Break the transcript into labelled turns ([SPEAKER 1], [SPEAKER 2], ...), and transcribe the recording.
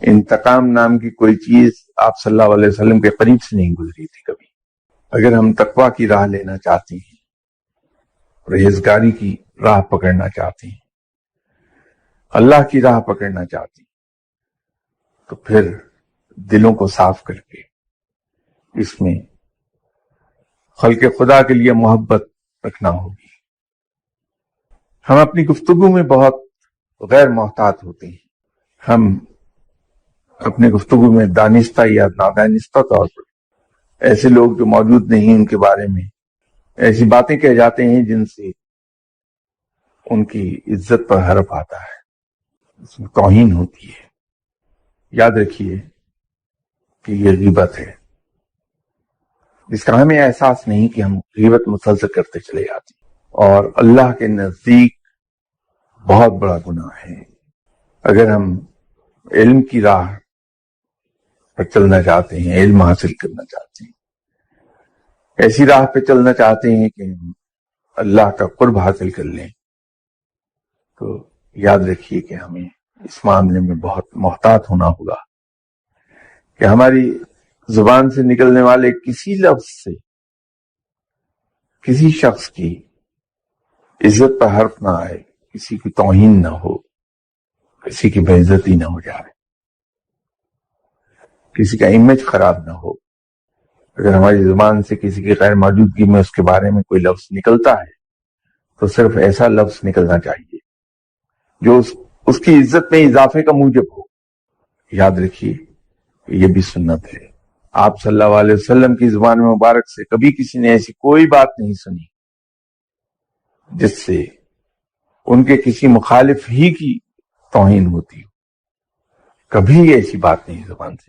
[SPEAKER 1] انتقام نام کی کوئی چیز آپ صلی اللہ علیہ وسلم کے قریب سے نہیں گزری تھی کبھی۔ اگر ہم تقویٰ کی راہ لینا چاہتے ہیں، پرہیزگاری کی راہ پکڑنا چاہتے ہیں، اللہ کی راہ پکڑنا چاہتے ہیں، تو پھر دلوں کو صاف کر کے اس میں خلق خدا کے لیے محبت رکھنا ہوگی۔ ہم اپنی گفتگو میں بہت غیر محتاط ہوتے ہیں۔ ہم اپنے گفتگو میں دانستہ یا نادانستہ طور پر ایسے لوگ جو موجود نہیں ان کے بارے میں ایسی باتیں کہہ جاتے ہیں جن سے ان کی عزت پر حرف آتا ہے، اس میں توہین ہوتی ہے۔ یاد رکھیے کہ یہ غیبت ہے، اس کا ہمیں احساس نہیں کہ ہم غیبت مسلسل کرتے چلے جاتے ہیں، اور اللہ کے نزدیک بہت بڑا گناہ ہے۔ اگر ہم علم کی راہ پر چلنا چاہتے ہیں، علم حاصل کرنا چاہتے ہیں، ایسی راہ پہ چلنا چاہتے ہیں کہ ہم اللہ کا قرب حاصل کر لیں، تو یاد رکھیے کہ ہمیں اس معاملے میں بہت محتاط ہونا ہوگا کہ ہماری زبان سے نکلنے والے کسی لفظ سے کسی شخص کی عزت پر حرف نہ آئے، کسی کی توہین نہ ہو، کسی کی بے عزتی نہ ہو جائے، کسی کا امیج خراب نہ ہو۔ اگر ہماری زبان سے کسی کی غیر موجودگی میں اس کے بارے میں کوئی لفظ نکلتا ہے تو صرف ایسا لفظ نکلنا چاہیے جو اس کی عزت میں اضافے کا موجب ہو۔ یاد رکھیے کہ یہ بھی سنت ہے۔ آپ صلی اللہ علیہ وسلم کی زبان مبارک سے کبھی کسی نے ایسی کوئی بات نہیں سنی جس سے ان کے کسی مخالف ہی کی توہین ہوتی ہو، کبھی ایسی بات نہیں زبان سے